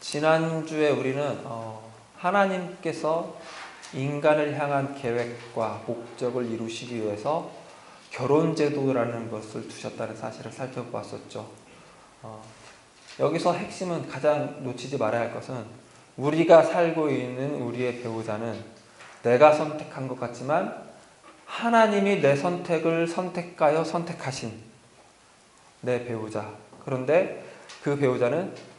지난주에 우리는 하나님께서 인간을 향한 계획과 목적을 이루시기 위해서 결혼제도라는 것을 두셨다는 사실을 살펴보았었죠. 여기서 핵심은 가장 놓치지 말아야 할 것은 우리가 살고 있는 우리의 배우자는 내가 선택한 것 같지만 하나님이 내 선택을 선택하여 선택하신 내 배우자. 그런데 그 배우자는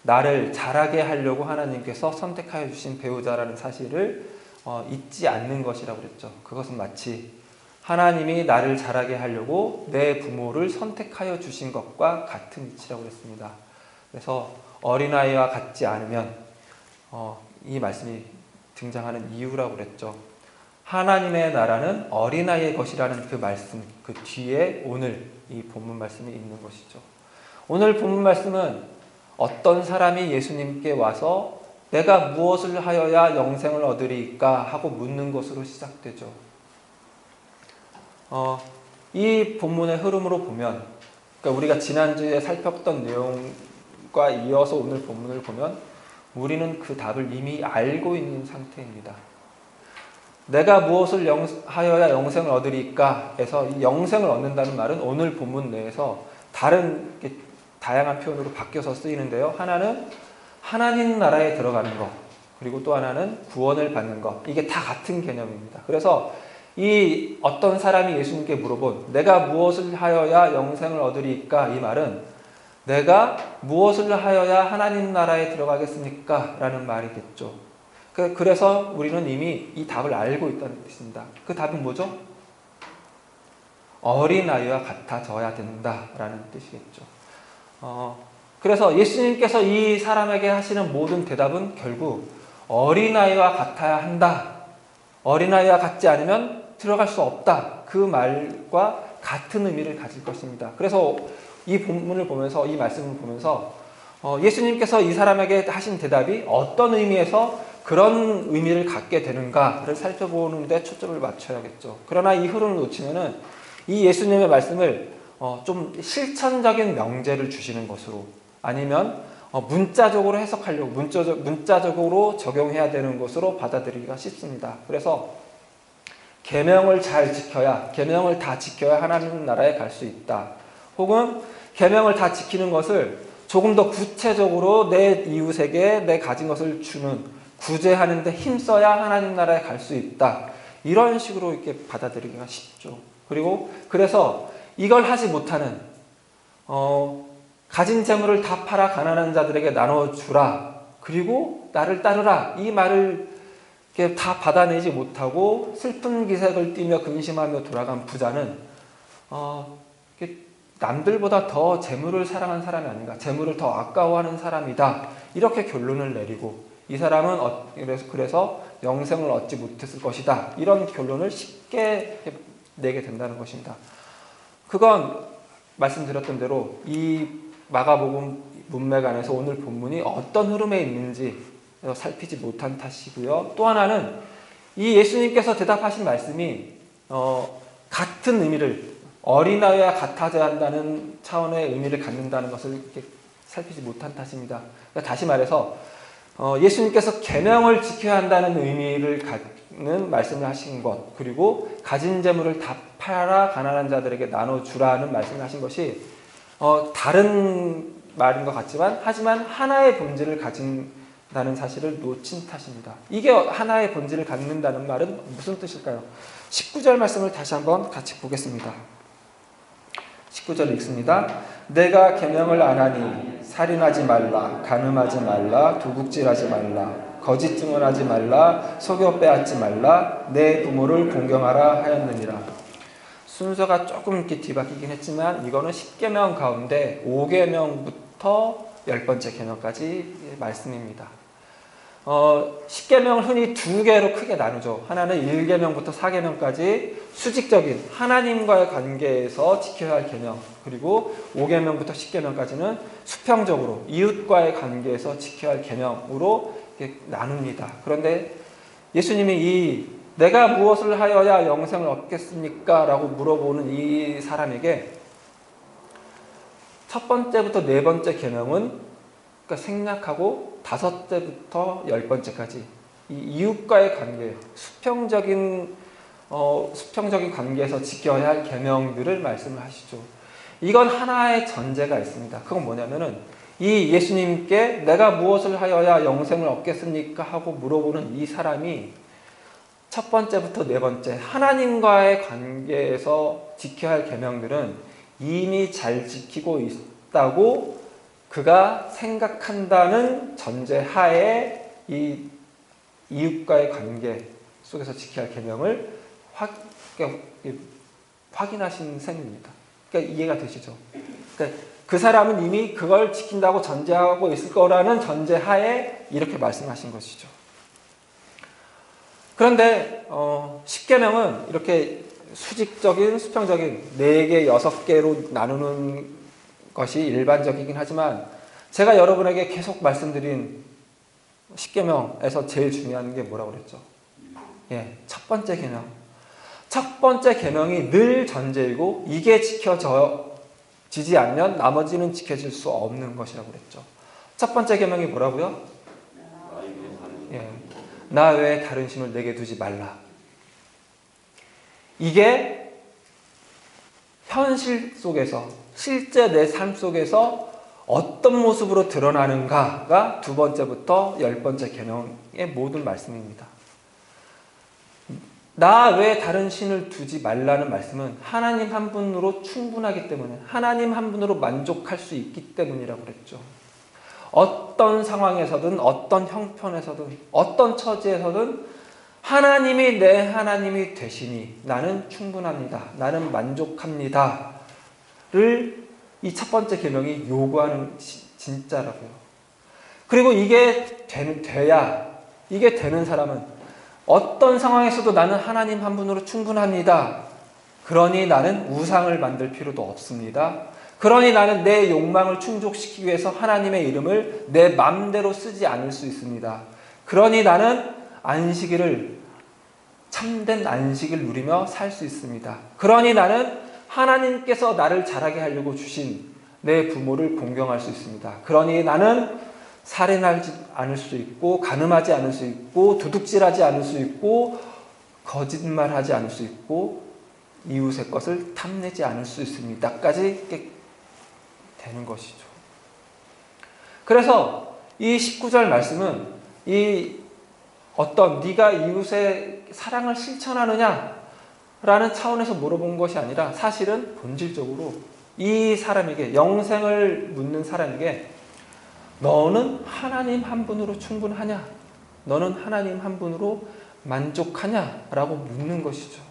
나를 자라게 하려고 하나님께서 선택하여 주신 배우자라는 사실을 잊지 않는 것이라고 그랬죠. 그것은 마치 하나님이 나를 자라게 하려고 내 부모를 선택하여 주신 것과 같은 이치라고 그랬습니다. 그래서 어린아이와 같지 않으면 이 말씀이 등장하는 이유라고 그랬죠. 하나님의 나라는 어린아이의 것이라는 그 말씀, 그 뒤에 오늘 이 본문 말씀이 있는 것이죠. 오늘 본문 말씀은 어떤 사람이 예수님께 와서 내가 무엇을 하여야 영생을 얻으리까 하고 묻는 것으로 시작되죠. 이 본문의 흐름으로 보면, 그러니까 우리가 지난주에 살폈던 내용과 이어서 오늘 본문을 보면 우리는 그 답을 이미 알고 있는 상태입니다. 내가 무엇을 하여야 영생을 얻으리까 해서 이 영생을 얻는다는 말은 오늘 본문 내에서 다양한 표현으로 바뀌어서 쓰이는데요. 하나는 하나님 나라에 들어가는 것, 그리고 또 하나는 구원을 받는 것. 이게 다 같은 개념입니다. 그래서 이 어떤 사람이 예수님께 물어본 내가 무엇을 하여야 영생을 얻으리까 이 말은 내가 무엇을 하여야 하나님 나라에 들어가겠습니까? 라는 말이겠죠. 그래서 우리는 이미 이 답을 알고 있다는 뜻입니다. 그 답은 뭐죠? 어린아이와 같아져야 된다라는 뜻이겠죠. 그래서 예수님께서 이 사람에게 하시는 모든 대답은 결국 어린아이와 같아야 한다. 어린아이와 같지 않으면 들어갈 수 없다. 그 말과 같은 의미를 가질 것입니다. 그래서 이 본문을 보면서, 이 말씀을 보면서 예수님께서 이 사람에게 하신 대답이 어떤 의미에서 그런 의미를 갖게 되는가를 살펴보는 데 초점을 맞춰야겠죠. 그러나 이 흐름을 놓치면은 이 예수님의 말씀을 좀 실천적인 명제를 주시는 것으로, 아니면 문자적으로 해석하려고 문자적으로 적용해야 되는 것으로 받아들이기가 쉽습니다. 그래서 계명을 잘 지켜야, 계명을 다 지켜야 하나님 나라에 갈 수 있다. 혹은 계명을 다 지키는 것을 조금 더 구체적으로 내 이웃에게 내 가진 것을 주는, 구제하는 데 힘써야 하나님 나라에 갈 수 있다. 이런 식으로 이렇게 받아들이기가 쉽죠. 그래서 이걸 하지 못하는 가진 재물을 다 팔아 가난한 자들에게 나눠주라. 그리고 나를 따르라. 이 말을 이렇게 다 받아내지 못하고 슬픈 기색을 띠며 근심하며 돌아간 부자는 남들보다 더 재물을 사랑한 사람이 아닌가, 재물을 더 아까워하는 사람이다. 이렇게 결론을 내리고 이 사람은 그래서 영생을 얻지 못했을 것이다. 이런 결론을 쉽게 내게 된다는 것입니다. 그건 말씀드렸던 대로 이 마가복음 문맥 안에서 오늘 본문이 어떤 흐름에 있는지 살피지 못한 탓이고요. 또 하나는 이 예수님께서 대답하신 말씀이 같은 의미를, 어린아이와 같아져야 한다는 차원의 의미를 갖는다는 것을 이렇게 살피지 못한 탓입니다. 그러니까 다시 말해서 예수님께서 계명을 지켜야 한다는 의미를 갖는 말씀을 하신 것, 그리고 가진 재물을 다 팔아 가난한 자들에게 나눠주라는 말씀을 하신 것이 다른 말인 것 같지만, 하지만 하나의 본질을 가진다는 사실을 놓친 탓입니다. 이게 하나의 본질을 갖는다는 말은 무슨 뜻일까요? 19절 말씀을 다시 한번 같이 보겠습니다. 19절 읽습니다. 내가 계명을 안 하니 살인하지 말라, 간음하지 말라, 도둑질하지 말라, 거짓 증언하지 말라, 속여 빼앗지 말라, 내 부모를 공경하라 하였느니라. 순서가 조금 이렇게 뒤바뀌긴 했지만 이거는 10계명 가운데 5계명부터 10번째 계명까지 말씀입니다. 10계명을 흔히 두 개로 크게 나누죠. 하나는 1계명부터 4계명까지 수직적인 하나님과의 관계에서 지켜야 할 계명, 그리고 5계명부터 10계명까지는 수평적으로 이웃과의 관계에서 지켜야 할 계명으로 나눕니다. 그런데 예수님이 내가 무엇을 하여야 영생을 얻겠습니까? 라고 물어보는 이 사람에게 첫 번째부터 네 번째 계명은, 그러니까 생략하고 5제부터 10번째까지 이 이웃과의 관계, 수평적인 관계에서 지켜야 할 계명들을 말씀을 하시죠. 이건 하나의 전제가 있습니다. 그건 뭐냐면은 이 예수님께 내가 무엇을 하여야 영생을 얻겠습니까? 하고 물어보는 이 사람이 첫 번째부터 네 번째 하나님과의 관계에서 지켜야 할 계명들은 이미 잘 지키고 있다고 그가 생각한다는 전제 하에 이 이웃과의 관계 속에서 지켜야 할 계명을 확인하신 셈입니다. 그러니까 이해가 되시죠? 그러니까 그 사람은 이미 그걸 지킨다고 전제하고 있을 거라는 전제 하에 이렇게 말씀하신 것이죠. 그런데 10계명은 이렇게 수직적인, 수평적인 4개, 6개로 나누는 것이 일반적이긴 하지만 제가 여러분에게 계속 말씀드린 10계명에서 제일 중요한 게 뭐라고 그랬죠? 예, 첫 번째 계명. 첫 번째 계명이 늘 전제이고 이게 지켜지지 않으면 나머지는 지켜질 수 없는 것이라고 그랬죠. 첫 번째 계명이 뭐라고요? 예, 나 외에 다른 신을 내게 두지 말라. 이게 현실 속에서 실제 내 삶 속에서 어떤 모습으로 드러나는가가 2번째부터 10번째 계명의 모든 말씀입니다. 나 외에 다른 신을 두지 말라는 말씀은 하나님 한 분으로 충분하기 때문에 하나님 한 분으로 만족할 수 있기 때문이라고 그랬죠. 어떤 상황에서든 어떤 형편에서든 어떤 처지에서든 하나님이 내 하나님이 되시니 나는 충분합니다. 나는 만족합니다. 를 이 첫 번째 계명이 요구하는 진짜라고요. 그리고 이게 이게 되는 사람은 어떤 상황에서도 나는 하나님 한 분으로 충분합니다. 그러니 나는 우상을 만들 필요도 없습니다. 그러니 나는 내 욕망을 충족시키기 위해서 하나님의 이름을 내 맘대로 쓰지 않을 수 있습니다. 그러니 나는 안식일을 참된 안식을 누리며 살 수 있습니다. 그러니 나는 하나님께서 나를 자라게 하려고 주신 내 부모를 공경할 수 있습니다. 그러니 나는 살인하지 않을 수 있고 간음하지 않을 수 있고 도둑질하지 않을 수 있고 거짓말하지 않을 수 있고 이웃의 것을 탐내지 않을 수 있습니다. 까지 되는 것이죠. 그래서 이 19절 말씀은 이 어떤 네가 이웃의 사랑을 실천하느냐 라는 차원에서 물어본 것이 아니라 사실은 본질적으로 이 사람에게 영생을 묻는 사람에게 너는 하나님 한 분으로 충분하냐? 너는 하나님 한 분으로 만족하냐? 라고 묻는 것이죠.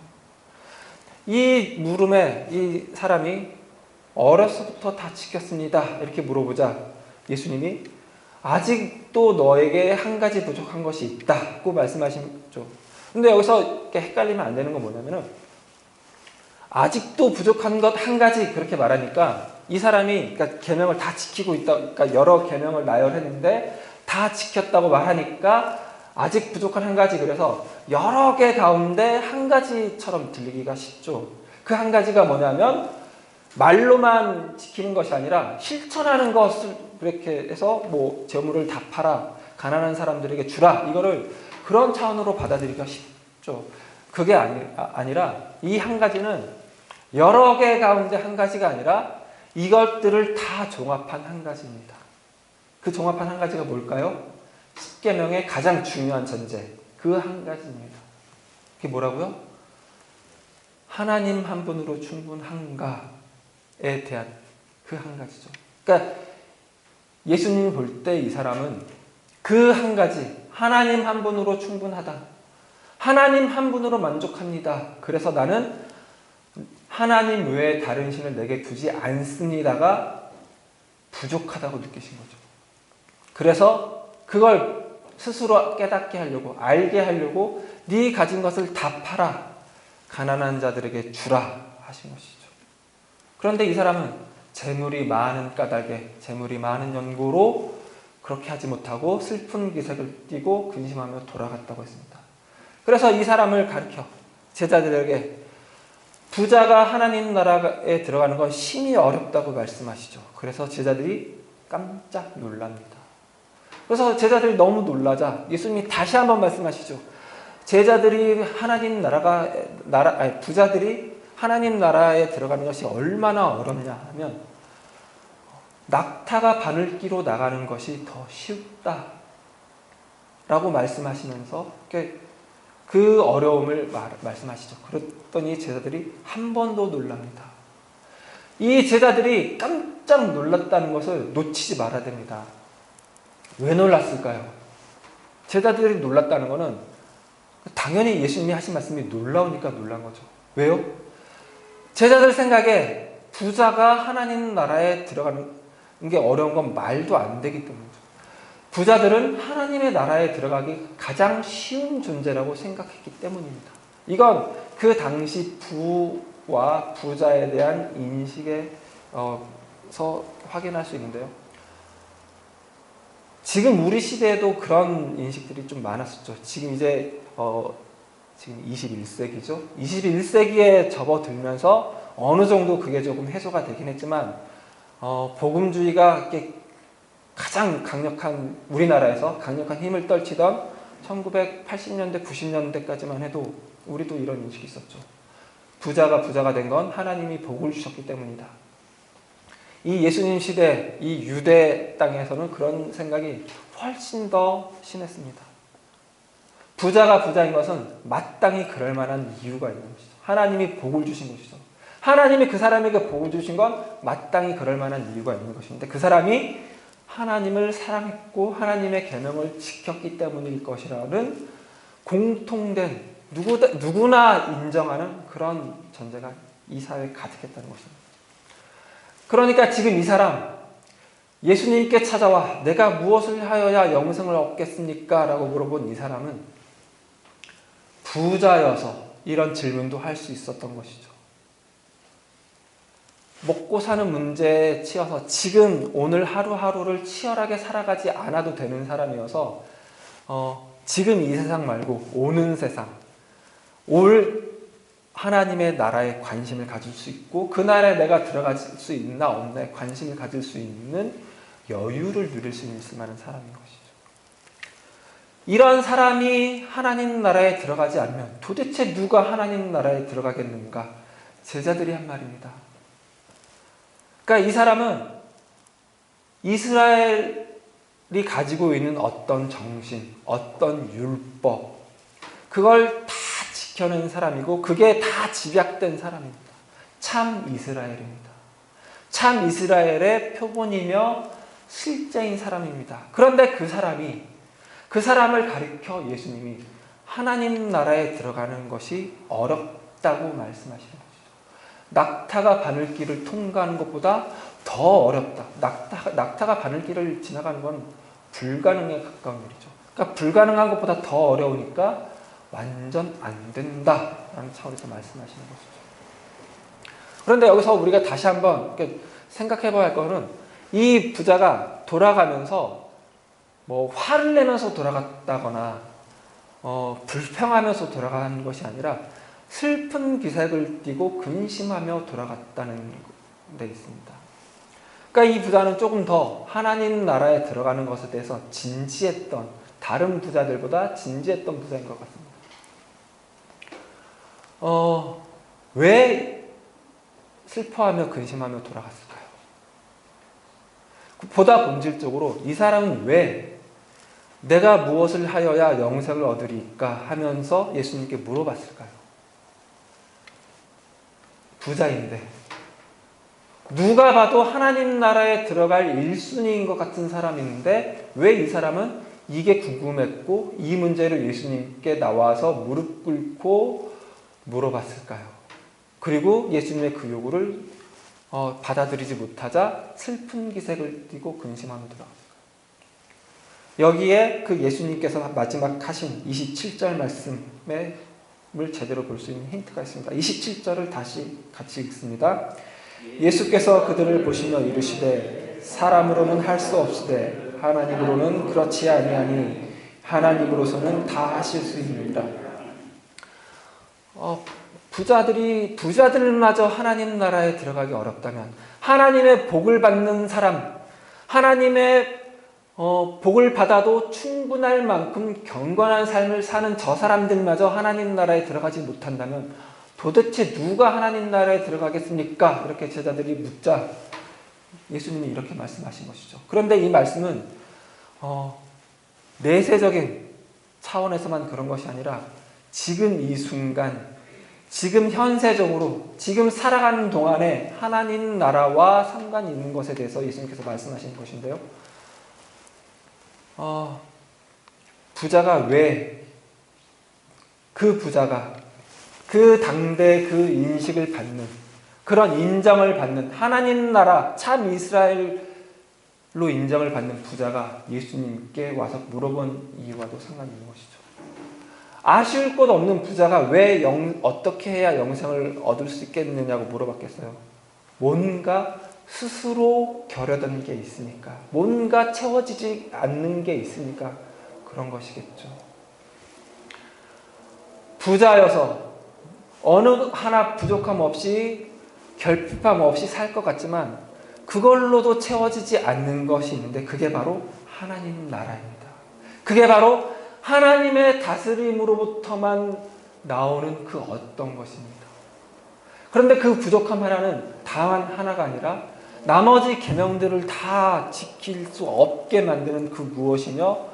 이 물음에 이 사람이 어려서부터 다 지켰습니다. 이렇게 물어보자 예수님이 아직도 너에게 한 가지 부족한 것이 있다고 말씀하시죠. 근데 여기서 이렇게 헷갈리면 안 되는 건 뭐냐면은 아직도 부족한 것 한 가지 그렇게 말하니까 이 사람이 그러니까 계명을 다 지키고 있다, 그러니까 여러 계명을 나열했는데 다 지켰다고 말하니까 아직 부족한 한 가지 그래서 여러 개 가운데 한 가지처럼 들리기가 쉽죠. 그 한 가지가 뭐냐면 말로만 지키는 것이 아니라 실천하는 것을 그렇게 해서 뭐 재물을 다 팔아 가난한 사람들에게 주라 이거를 그런 차원으로 받아들이기가 쉽죠. 그게 아니라 이 한 가지는 여러 개 가운데 한 가지가 아니라 이것들을 다 종합한 한 가지입니다. 그 종합한 한 가지가 뭘까요? 십계명의 가장 중요한 전제 그 한 가지입니다. 그게 뭐라고요? 하나님 한 분으로 충분한가에 대한 그 한 가지죠. 그러니까 예수님이 볼 때 이 사람은 그 한 가지 하나님 한 분으로 충분하다. 하나님 한 분으로 만족합니다. 그래서 나는 하나님 외에 다른 신을 내게 두지 않습니다가 부족하다고 느끼신 거죠. 그래서 그걸 스스로 깨닫게 하려고 알게 하려고 네 가진 것을 다 팔아 가난한 자들에게 주라 하신 것이죠. 그런데 이 사람은 재물이 많은 까닭에 재물이 많은 연고로 그렇게 하지 못하고 슬픈 기색을 띠고 근심하며 돌아갔다고 했습니다. 그래서 이 사람을 가르쳐 제자들에게 부자가 하나님 나라에 들어가는 건 심히 어렵다고 말씀하시죠. 그래서 제자들이 깜짝 놀랍니다. 그래서 제자들이 너무 놀라자 예수님이 다시 한번 말씀하시죠. 제자들이 부자들이 하나님 나라에 들어가는 것이 얼마나 어렵냐 하면 낙타가 바늘기로 나가는 것이 더 쉽다 라고 말씀하시면서 그 어려움을 말씀하시죠. 그랬더니 제자들이 한 번 더 놀랍니다. 이 제자들이 깜짝 놀랐다는 것을 놓치지 말아야 됩니다. 왜 놀랐을까요? 제자들이 놀랐다는 것은 당연히 예수님이 하신 말씀이 놀라우니까 놀란 거죠. 왜요? 제자들 생각에 부자가 하나님 나라에 들어가는 게 어려운 건 말도 안 되기 때문이죠. 부자들은 하나님의 나라에 들어가기 가장 쉬운 존재라고 생각했기 때문입니다. 이건 그 당시 부와 부자에 대한 인식에서 확인할 수 있는데요. 지금 우리 시대에도 그런 인식들이 좀 많았었죠. 지금 이제 지금 21세기죠. 21세기에 접어들면서 어느 정도 그게 조금 해소가 되긴 했지만 복음주의가 가장 강력한 우리나라에서 강력한 힘을 떨치던 1980년대, 90년대까지만 해도 우리도 이런 인식이 있었죠. 부자가 된 건 하나님이 복을 주셨기 때문이다. 이 예수님 시대, 이 유대 땅에서는 그런 생각이 훨씬 더 심했습니다. 부자가 부자인 것은 마땅히 그럴 만한 이유가 있는 것이죠. 하나님이 복을 주신 것이죠. 하나님이 그 사람에게 복을 주신 건 마땅히 그럴 만한 이유가 있는 것인데 그 사람이 하나님을 사랑했고 하나님의 계명을 지켰기 때문일 것이라는 공통된 누구나 인정하는 그런 전제가 이 사회에 가득했다는 것입니다. 그러니까 지금 이 사람 예수님께 찾아와 내가 무엇을 하여야 영생을 얻겠습니까? 라고 물어본 이 사람은 부자여서 이런 질문도 할 수 있었던 것이죠. 먹고 사는 문제에 치여서 지금 오늘 하루하루를 치열하게 살아가지 않아도 되는 사람이어서 지금 이 세상 말고 오는 세상, 올 하나님의 나라에 관심을 가질 수 있고 그 나라에 내가 들어갈 수 있나 없나에 관심을 가질 수 있는 여유를 누릴 수 있을 만한 사람인 것이죠. 이런 사람이 하나님 나라에 들어가지 않으면 도대체 누가 하나님 나라에 들어가겠는가? 제자들이 한 말입니다. 그러니까 이 사람은 이스라엘이 가지고 있는 어떤 정신, 어떤 율법, 그걸 다 지켜낸 사람이고 그게 다 집약된 사람입니다. 참 이스라엘입니다. 참 이스라엘의 표본이며 실제인 사람입니다. 그런데 그 사람을 가리켜 예수님이 하나님 나라에 들어가는 것이 어렵다고 말씀하시는 것이죠. 낙타가 바늘길을 통과하는 것보다 더 어렵다. 낙타가 바늘길을 지나가는 건 불가능에 가까운 일이죠. 그러니까 불가능한 것보다 더 어려우니까 완전 안 된다라는 차원에서 말씀하시는 것이죠. 그런데 여기서 우리가 다시 한번 생각해 봐야 할 것은 이 부자가 돌아가면서 화를 내면서 돌아갔다거나 불평하면서 돌아간 것이 아니라 슬픈 기색을 띠고 근심하며 돌아갔다는 데 있습니다. 그러니까 이 부자는 조금 더 하나님 나라에 들어가는 것에 대해서 진지했던, 다른 부자들보다 진지했던 부자인 것 같습니다. 왜 슬퍼하며 근심하며 돌아갔을까요? 보다 본질적으로 이 사람은 왜 내가 무엇을 하여야 영생을 얻으리까 하면서 예수님께 물어봤을까요? 부자인데 누가 봐도 하나님 나라에 들어갈 1순위인 것 같은 사람인데 왜 이 사람은 이게 궁금했고 이 문제를 예수님께 나와서 무릎 꿇고 물어봤을까요? 그리고 예수님의 그 요구를 받아들이지 못하자 슬픈 기색을 띠고 근심하며 돌아갔을까요? 여기에 그 예수님께서 마지막 하신 27절 말씀을 제대로 볼 수 있는 힌트가 있습니다. 27절을 다시 같이 읽습니다. 예수께서 그들을 보시며 이르시되 사람으로는 할 수 없으되 하나님으로는 그렇지 아니하니 하나님으로서는 다 하실 수 있느니라. 부자들마저 하나님 나라에 들어가기 어렵다면 하나님의 복을 받는 사람, 하나님의 복을 받아도 충분할 만큼 경건한 삶을 사는 저 사람들마저 하나님 나라에 들어가지 못한다면 도대체 누가 하나님 나라에 들어가겠습니까? 이렇게 제자들이 묻자 예수님이 이렇게 말씀하신 것이죠. 그런데 이 말씀은 내세적인 차원에서만 그런 것이 아니라 지금 이 순간, 지금 현세적으로, 지금 살아가는 동안에 하나님 나라와 상관이 있는 것에 대해서 예수님께서 말씀하신 것인데요. 부자가 왜 그 부자가 그 당대 그 인식을 받는, 그런 인정을 받는 하나님 나라 참 이스라엘로 인정을 받는 부자가 예수님께 와서 물어본 이유와도 상관이 있는 것이죠. 아쉬울 것 없는 부자가 왜 어떻게 해야 영생을 얻을 수 있겠느냐고 물어봤겠어요. 뭔가 스스로 결여된 게 있으니까, 뭔가 채워지지 않는 게 있으니까 그런 것이겠죠. 부자여서 어느 하나 부족함 없이 결핍함 없이 살 것 같지만 그걸로도 채워지지 않는 것이 있는데 그게 바로 하나님 나라입니다. 그게 바로 하나님의 다스림으로부터만 나오는 그 어떤 것입니다. 그런데 그 부족함 하나는 단 하나가 아니라 나머지 계명들을 다 지킬 수 없게 만드는 그 무엇이며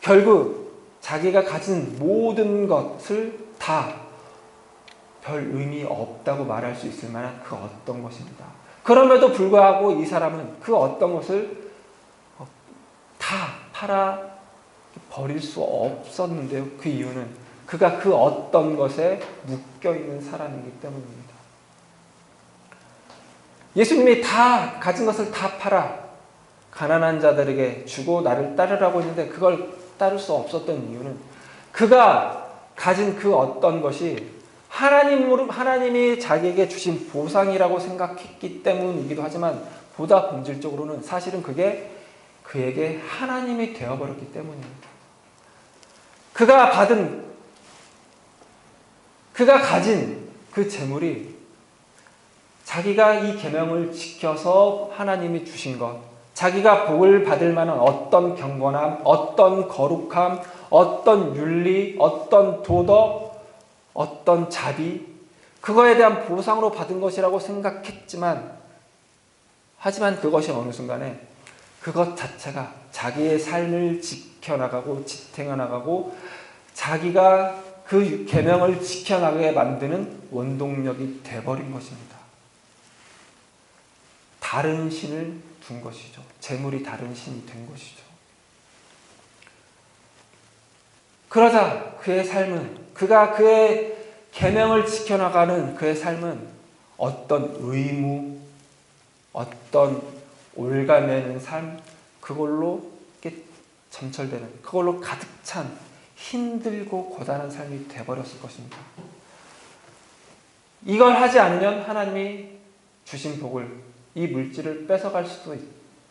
결국 자기가 가진 모든 것을 다 별 의미 없다고 말할 수 있을 만한 그 어떤 것입니다. 그럼에도 불구하고 이 사람은 그 어떤 것을 다 팔아 버릴 수 없었는데요. 그 이유는 그가 그 어떤 것에 묶여있는 사람이기 때문입니다. 예수님이 다 가진 것을 다 팔아 가난한 자들에게 주고 나를 따르라고 했는데 그걸 따를 수 없었던 이유는 그가 가진 그 어떤 것이 하나님이 자기에게 주신 보상이라고 생각했기 때문이기도 하지만 보다 본질적으로는 사실은 그게 그에게 하나님이 되어버렸기 때문입니다. 그가 가진 그 재물이 자기가 이 계명을 지켜서 하나님이 주신 것, 자기가 복을 받을 만한 어떤 경건함, 어떤 거룩함, 어떤 윤리, 어떤 도덕, 어떤 자비, 그거에 대한 보상으로 받은 것이라고 생각했지만 하지만 그것이 어느 순간에 그것 자체가 자기의 삶을 지켜나가고 지탱해나가고 자기가 그 계명을 지켜나가게 만드는 원동력이 돼버린 것입니다. 다른 신을 둔 것이죠. 재물이 다른 신이 된 것이죠. 그러자 그의 삶은 그가 그의 계명을 지켜나가는 그의 삶은 어떤 의무, 어떤 올가매는 삶, 그걸로 점철되는, 그걸로 가득 찬 힘들고 고단한 삶이 되어버렸을 것입니다. 이걸 하지 않으면 하나님이 주신 복을, 이 물질을 뺏어갈 수도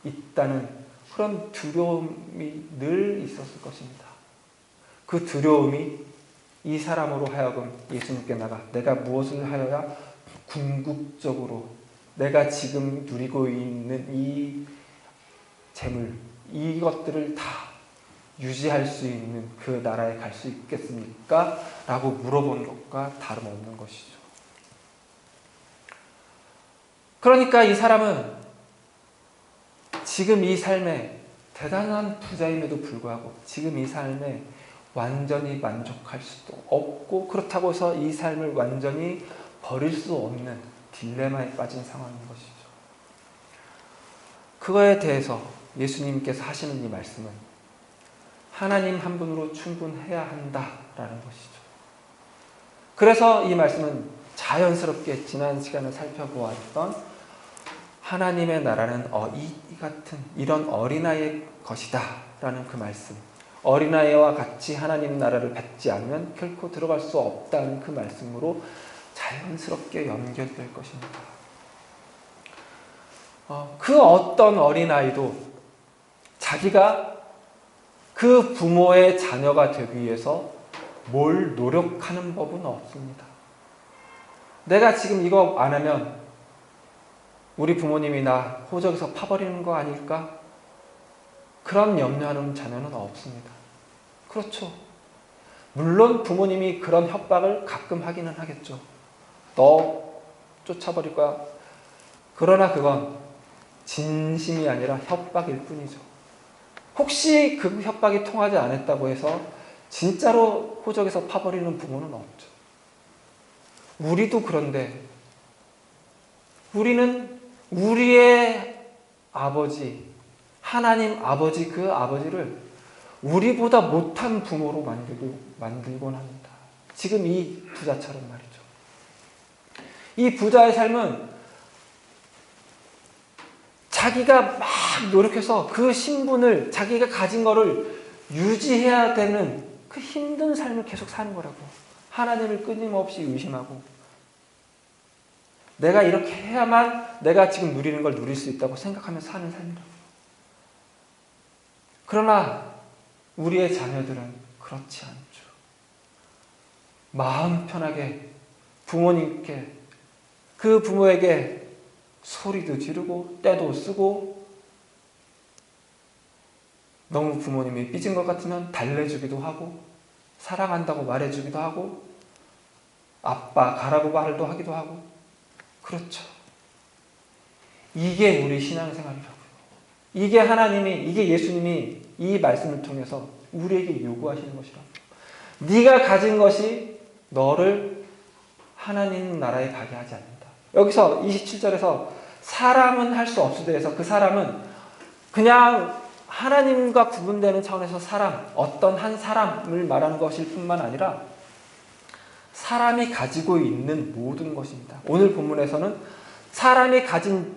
있다는 그런 두려움이 늘 있었을 것입니다. 그 두려움이 이 사람으로 하여금 예수님께 나가 내가 무엇을 하여야 궁극적으로 내가 지금 누리고 있는 이 재물, 이것들을 다 유지할 수 있는 그 나라에 갈 수 있겠습니까? 라고 물어본 것과 다름없는 것이죠. 그러니까 이 사람은 지금 이 삶에 대단한 부자임에도 불구하고 지금 이 삶에 완전히 만족할 수도 없고 그렇다고 해서 이 삶을 완전히 버릴 수 없는 딜레마에 빠진 상황인 것이죠. 그거에 대해서 예수님께서 하시는 이 말씀은 하나님 한 분으로 충분해야 한다라는 것이죠. 그래서 이 말씀은 자연스럽게 지난 시간에 살펴보았던 하나님의 나라는 이 같은 이런 어린아이의 것이다 라는 그 말씀, 어린아이와 같이 하나님 나라를 받지 않으면 결코 들어갈 수 없다는 그 말씀으로 자연스럽게 연결될 것입니다. 그 어떤 어린아이도 자기가 그 부모의 자녀가 되기 위해서 뭘 노력하는 법은 없습니다. 내가 지금 이거 안 하면 우리 부모님이 나 호적에서 파버리는 거 아닐까? 그런 염려하는 자녀는 없습니다. 그렇죠. 물론 부모님이 그런 협박을 가끔 하기는 하겠죠. 너 쫓아버릴 거야. 그러나 그건 진심이 아니라 협박일 뿐이죠. 혹시 그 협박이 통하지 않았다고 해서 진짜로 호적에서 파버리는 부모는 없죠. 우리도 그런데 우리는 우리의 아버지, 하나님 아버지, 그 아버지를 우리보다 못한 부모로 만들곤 합니다. 지금 이 부자처럼 말이죠. 이 부자의 삶은 자기가 막 노력해서 그 신분을, 자기가 가진 거를 유지해야 되는 그 힘든 삶을 계속 사는 거라고. 하나님을 끊임없이 의심하고 내가 이렇게 해야만 내가 지금 누리는 걸 누릴 수 있다고 생각하면서 사는 삶이라고. 그러나 우리의 자녀들은 그렇지 않죠. 마음 편하게 부모님께, 그 부모에게 소리도 지르고 떼도 쓰고, 너무 부모님이 삐진 것 같으면 달래주기도 하고 사랑한다고 말해주기도 하고 아빠 가라고 말도 하기도 하고. 그렇죠. 이게 우리 신앙생활이라고요. 이게 하나님이, 이게 예수님이 이 말씀을 통해서 우리에게 요구하시는 것이라고요. 네가 가진 것이 너를 하나님 나라에 가게 하지 않는다. 여기서 27절에서 사람은 할 수 없으되에서 그 사람은 그냥 하나님과 구분되는 차원에서 사람, 어떤 한 사람을 말하는 것일 뿐만 아니라 사람이 가지고 있는 모든 것입니다. 오늘 본문에서는 사람이 가진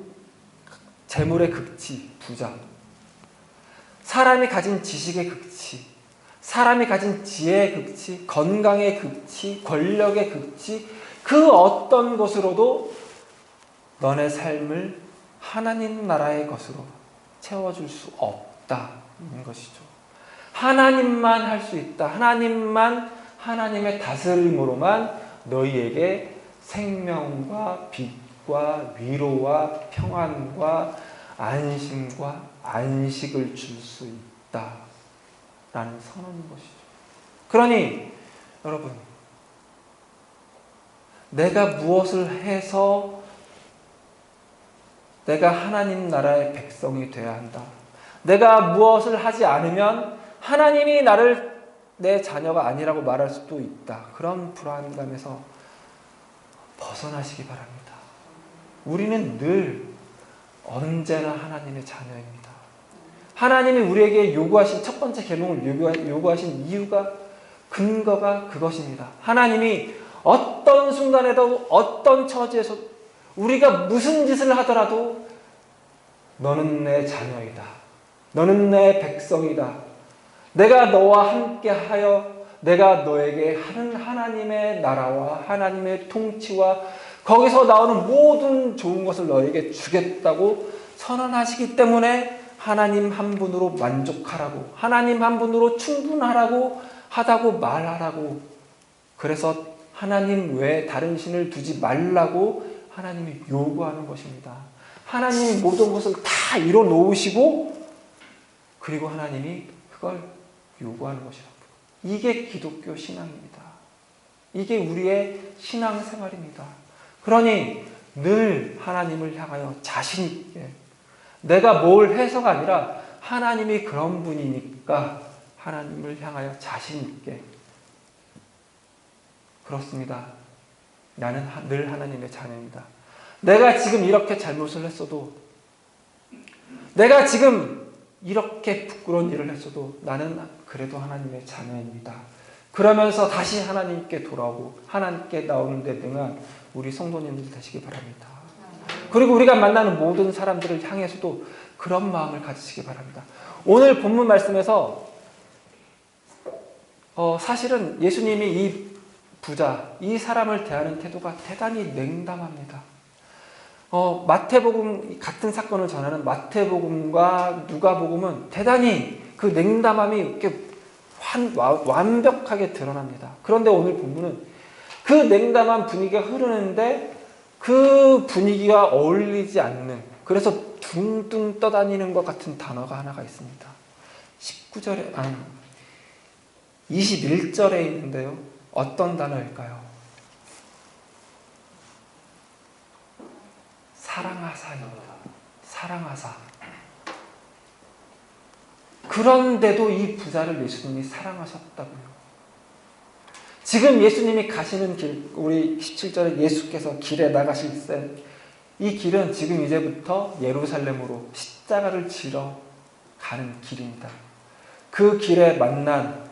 재물의 극치, 부자, 사람이 가진 지식의 극치, 사람이 가진 지혜의 극치, 건강의 극치, 권력의 극치, 그 어떤 것으로도 너네 삶을 하나님 나라의 것으로 채워줄 수 없다는 것이죠. 하나님만 할 수 있다. 하나님만, 하나님의 다스림으로만 너희에게 생명과 빛과 위로와 평안과 안심과 안식을 줄 수 있다라는 선언인 것이죠. 그러니 여러분, 내가 무엇을 해서 내가 하나님 나라의 백성이 되어야 한다. 내가 무엇을 하지 않으면 하나님이 나를 내 자녀가 아니라고 말할 수도 있다. 그런 불안감에서 벗어나시기 바랍니다. 우리는 늘 언제나 하나님의 자녀입니다. 하나님이 우리에게 요구하신 첫 번째 계명을 요구하신 이유가, 근거가 그것입니다. 하나님이 어떤 순간에도 어떤 처지에서 우리가 무슨 짓을 하더라도 너는 내 자녀이다. 너는 내 백성이다. 내가 너와 함께하여 내가 너에게 하는 하나님의 나라와 하나님의 통치와 거기서 나오는 모든 좋은 것을 너에게 주겠다고 선언하시기 때문에 하나님 한 분으로 만족하라고, 하나님 한 분으로 충분하라고 하다고 말하라고, 그래서 하나님 외에 다른 신을 두지 말라고 하나님이 요구하는 것입니다. 하나님이 모든 것을 다 이뤄 놓으시고 그리고 하나님이 그걸 요구하는 것이라고. 이게 기독교 신앙입니다. 이게 우리의 신앙생활입니다. 그러니 늘 하나님을 향하여 자신 있게, 내가 뭘 해서가 아니라 하나님이 그런 분이니까 하나님을 향하여 자신 있게, 그렇습니다. 나는 늘 하나님의 자녀입니다. 내가 지금 이렇게 잘못을 했어도, 내가 지금 이렇게 부끄러운 일을 했어도 나는 그래도 하나님의 자녀입니다. 그러면서 다시 하나님께 돌아오고 하나님께 나오는 데 등한 우리 성도님들 되시기 바랍니다. 그리고 우리가 만나는 모든 사람들을 향해서도 그런 마음을 가지시기 바랍니다. 오늘 본문 말씀에서 사실은 예수님이 이 부자, 이 사람을 대하는 태도가 대단히 냉담합니다. 마태복음, 같은 사건을 전하는 마태복음과 누가복음은 대단히 그 냉담함이 이렇게 완벽하게 드러납니다. 그런데 오늘 본문은 그 냉담한 분위기가 흐르는데 그 분위기가 어울리지 않는, 그래서 둥둥 떠다니는 것 같은 단어가 하나가 있습니다. 19절에 21절에 있는데요. 어떤 단어일까요? 사랑하사입니다. 사랑하사. 그런데도 이 부자를 예수님이 사랑하셨다고요. 지금 예수님이 가시는 길, 우리 17절에 예수께서 길에 나가실 때 이 길은 지금 이제부터 예루살렘으로 십자가를 지러 가는 길입니다. 그 길에 만난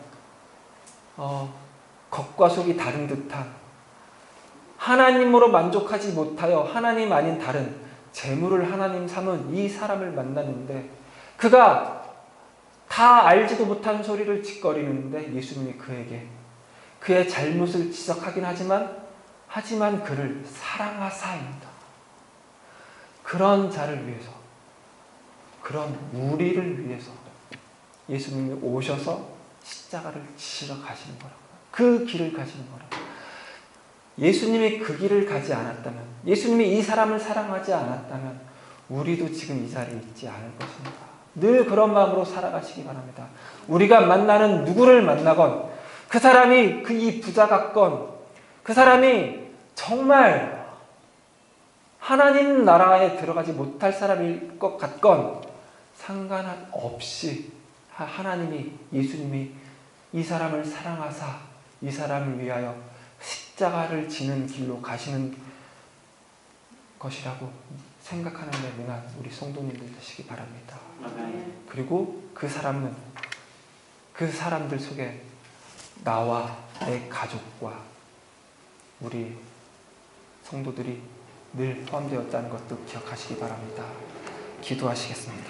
겉과 속이 다른 듯한, 하나님으로 만족하지 못하여 하나님 아닌 다른 재물을 하나님 삼은 이 사람을 만났는데, 그가 다 알지도 못한 소리를 짓거리는데 예수님이 그에게 그의 잘못을 지적하긴 하지만 그를 사랑하사입니다. 그런 자를 위해서, 그런 우리를 위해서 예수님이 오셔서 십자가를 지러 가시는 거라고. 그 길을 가시는 거라고. 예수님이 그 길을 가지 않았다면, 예수님이 이 사람을 사랑하지 않았다면 우리도 지금 이 자리에 있지 않을 것입니다. 늘 그런 마음으로 살아가시기 바랍니다. 우리가 만나는 누구를 만나건, 그 사람이 이 부자 같건, 그 사람이 정말 하나님 나라에 들어가지 못할 사람일 것 같건 상관없이 하나님이, 예수님이 이 사람을 사랑하사 이 사람을 위하여 십자가를 지는 길로 가시는 것이라고 생각하는 데 능한 우리 성도님들 되시기 바랍니다. 그리고 그 사람은, 그 사람들 속에 나와 내 가족과 우리 성도들이 늘 포함되었다는 것도 기억하시기 바랍니다. 기도하시겠습니다.